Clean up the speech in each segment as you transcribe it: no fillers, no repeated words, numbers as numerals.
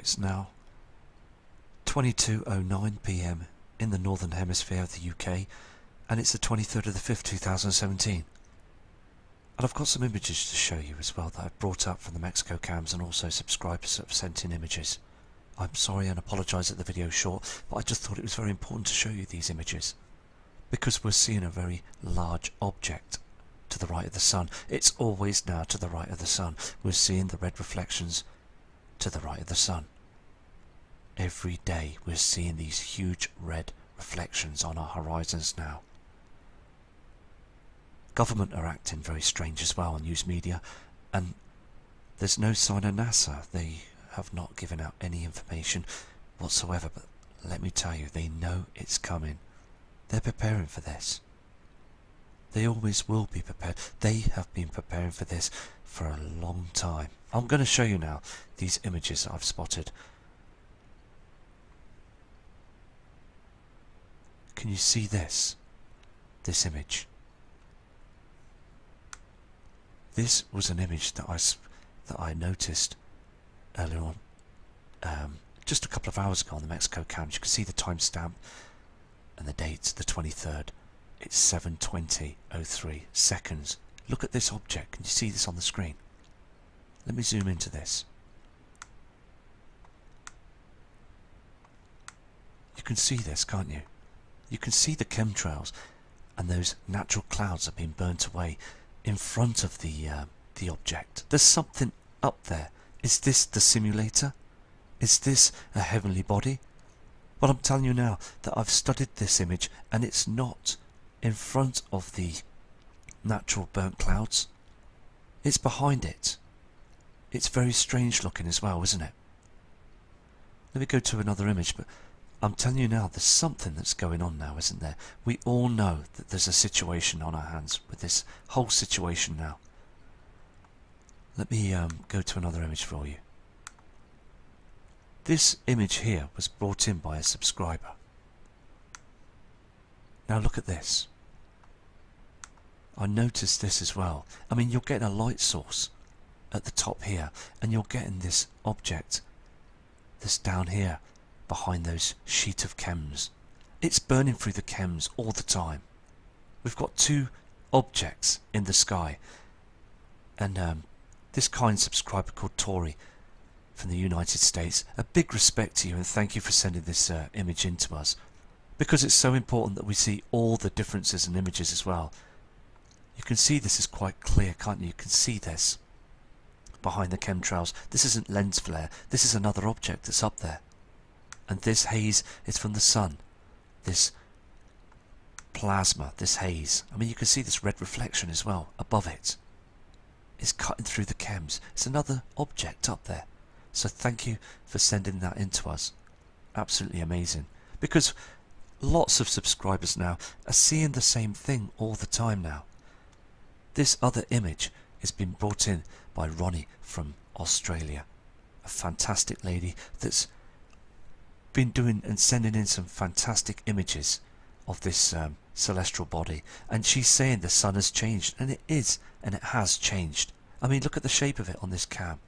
It's now 22:09 PM in the Northern Hemisphere of the UK, and it's the 23rd of the 5th, 2017. And I've got some images to show you as well that I've brought up from the Mexico cams, and also subscribers that have sent in images. I'm sorry and apologise that the video is short, but I just thought it was very important to show you these images, because we're seeing a very large object to the right of the sun. It's always now to the right of the sun. We're seeing the red reflections to the right of the sun. Every day we're seeing these huge red reflections on our horizons now. Government are acting very strange as well on news media, and there's no sign of NASA. They have not given out any information whatsoever, but let me tell you, they know it's coming. They're preparing for this. They always will be prepared. They have been preparing for this for a long time. I'm going to show you now these images that I've spotted. Can you see this? This image. This was an image that I noticed earlier on, just a couple of hours ago on the Mexico cams. You can see the timestamp and the date, the 23rd. It's 7:20:03 seconds. Look at this object. Can you see this on the screen? Let me zoom into this. You can see this, can't you? You can see the chemtrails and those natural clouds that have been burnt away in front of the object. There's something up there. Is this the simulator? Is this a heavenly body? Well, I'm telling you now that I've studied this image, and it's not in front of the natural burnt clouds. It's behind it. It's very strange looking as well, isn't it? Let me go to another image, but I'm telling you now, there's something that's going on now, isn't there? We all know that there's a situation on our hands with this whole situation now. Let me go to another image for you. This image here was brought in by a subscriber. Now look at this. I noticed this as well. I mean, you're getting a light source at the top here, and you're getting this object that's down here behind those sheet of chems. It's burning through the chems all the time. We've got two objects in the sky, and this kind subscriber called Tori from the United States, a big respect to you, and thank you for sending this image in to us, because it's so important that we see all the differences in images as well. You can see this is quite clear, can't you? You can see this behind the chemtrails. This isn't lens flare, this is another object that's up there. And this haze is from the sun. This plasma, this haze. I mean, you can see this red reflection as well above it. It's cutting through the chems. It's another object up there. So thank you for sending that in to us. Absolutely amazing. Because lots of subscribers now are seeing the same thing all the time now. This other image has been brought in by Ronnie from Australia. A fantastic lady that's been doing and sending in some fantastic images of this celestial body. And she's saying the sun has changed. And it is. And it has changed. I mean, look at the shape of it on this cam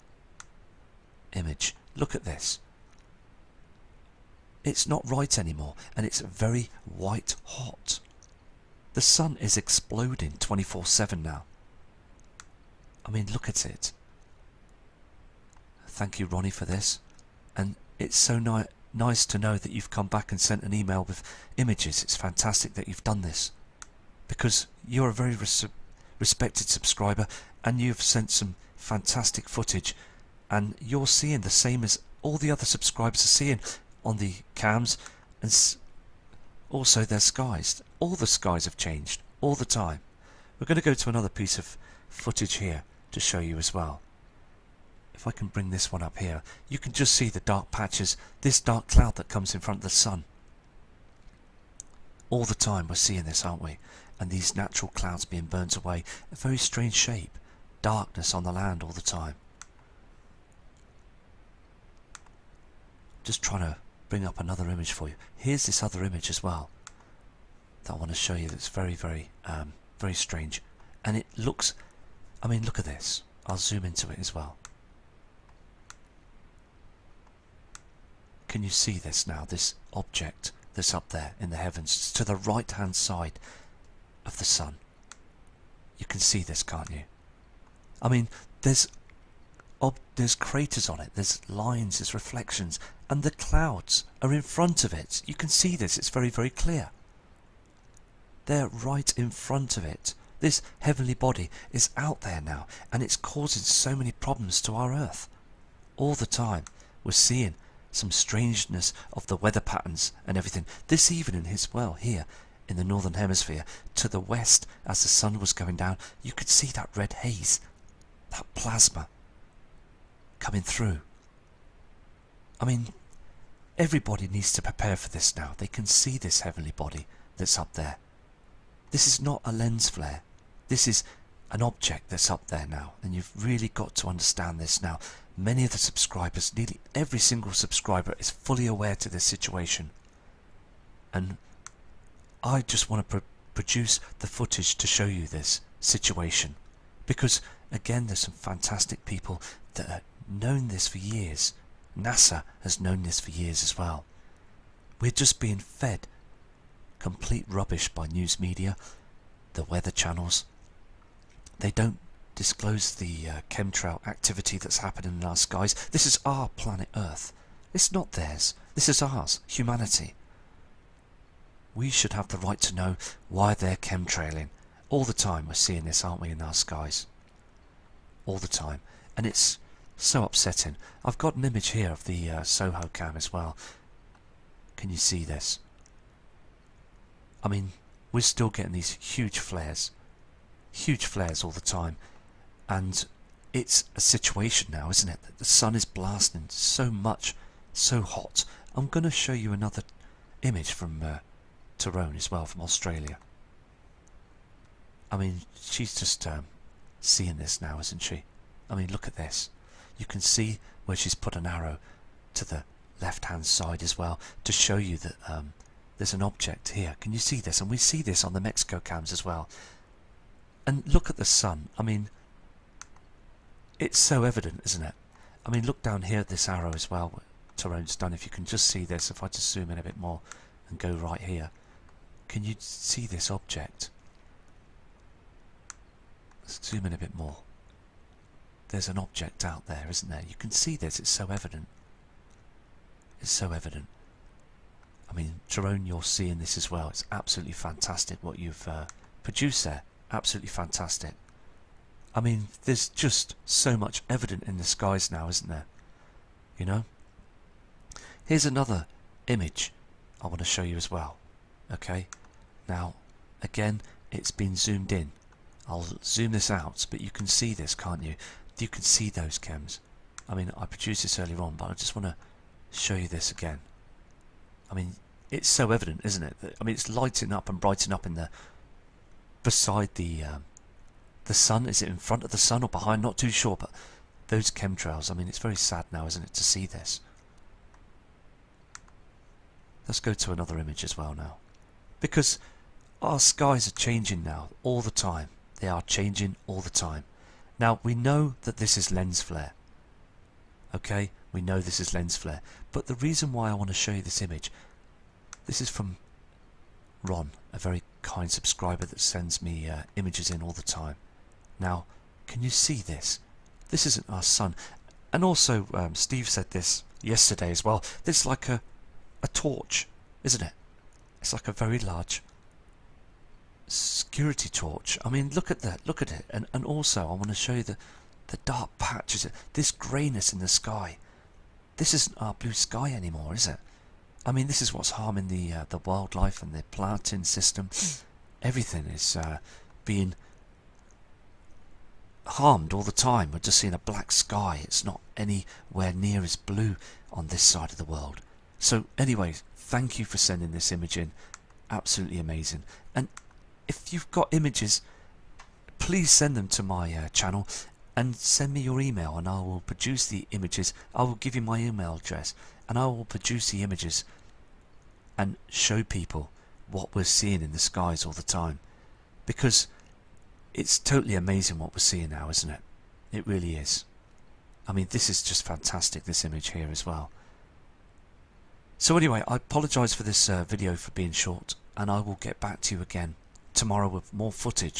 image. Look at this. It's not right anymore, and it's very white hot. The sun is exploding 24/7 now. I mean, look at it. Thank you, Ronnie, for this. And it's so nice to know that you've come back and sent an email with images. It's fantastic that you've done this, because you're a very respected subscriber, and you've sent some fantastic footage, and you're seeing the same as all the other subscribers are seeing on the cams, and also their skies. All the skies have changed all the time. We're going to go to another piece of footage here to show you as well. If I can bring this one up here, you can just see the dark patches, this dark cloud that comes in front of the sun. All the time we're seeing this, aren't we? And these natural clouds being burnt away, a very strange shape, darkness on the land all the time. Just trying to bring up another image for you. Here's this other image as well that I want to show you that's very, very strange. And it looks, I mean, look at this. I'll zoom into it as well. Can you see this now? This object that's up there in the heavens, it's to the right hand side of the sun. You can see this, can't you? I mean, there's craters on it, there's lines, there's reflections, and the clouds are in front of it. You can see this, it's very, very clear. They're right in front of it. This heavenly body is out there now, and it's causing so many problems to our Earth. All the time, we're seeing some strangeness of the weather patterns and everything. This evening as well, here in the northern hemisphere, to the west, as the sun was going down, you could see that red haze, that plasma coming through. I mean, everybody needs to prepare for this now. They can see this heavenly body that's up there. This is not a lens flare. This is an object that's up there now, and you've really got to understand this now. Many of the subscribers, nearly every single subscriber, is fully aware to this situation, and I just want to produce the footage to show you this situation, because again, there's some fantastic people that have known this for years. NASA has known this for years as well. We're just being fed complete rubbish by news media, the weather channels. They don't disclose the chemtrail activity that's happening in our skies. This is our planet Earth. It's not theirs. This is ours, humanity. We should have the right to know why they're chemtrailing. All the time we're seeing this, aren't we, in our skies? All the time. And it's so upsetting. I've got an image here of the Soho cam as well. Can you see this? I mean, we're still getting these huge flares all the time, and it's a situation now, isn't it, that the sun is blasting so much, so hot. I'm going to show you another image from Tyrone as well, from Australia. I mean, she's just seeing this now, isn't she? I mean, look at this. You can see where she's put an arrow to the left hand side as well, to show you that there's an object here. Can you see this? And we see this on the Mexico cams as well. And look at the sun. I mean, it's so evident, isn't it? I mean, look down here at this arrow as well, what Tyrone's done. If you can just see this, if I just zoom in a bit more and go right here, can you see this object? Let's zoom in a bit more. There's an object out there, isn't there? You can see this, it's so evident. It's so evident. I mean, Tyrone, you're seeing this as well. It's absolutely fantastic what you've produced there. Absolutely fantastic. I mean, there's just so much evident in the skies now, isn't there? You know? Here's another image I want to show you as well. Okay? Now, again, it's been zoomed in. I'll zoom this out, but you can see this, can't you? You can see those chems. I mean, I produced this earlier on, but I just want to show you this again. I mean, it's so evident, isn't it? I mean, it's lighting up and brightening up in the beside the sun. Is it in front of the sun or behind? Not too sure, but those chemtrails. I mean, it's very sad now, isn't it, to see this? Let's go to another image as well now, because our skies are changing now all the time. They are changing all the time. Now, we know that this is lens flare. Okay, we know this is lens flare, but the reason why I want to show you this image, this is from Ron, a very kind subscriber that sends me images in all the time. Now, can you see this? This isn't our sun. And also, Steve said this yesterday as well. This is like a torch, isn't it? It's like a very large security torch. I mean, look at that, look at it. And also, I want to show you the dark patches, this greyness in the sky. This isn't our blue sky anymore, is it? I mean, this is what's harming the wildlife and the planting system. Everything is being harmed all the time. We're just seeing a black sky. It's not anywhere near as blue on this side of the world. So anyway, thank you for sending this image in. Absolutely amazing. And if you've got images, please send them to my channel and send me your email, and I will produce the images. I will give you my email address, and I will produce the images and show people what we're seeing in the skies all the time, because it's totally amazing what we're seeing now, isn't it? It really is. I mean, this is just fantastic, this image here as well. So anyway, I apologise for this video for being short, and I will get back to you again tomorrow with more footage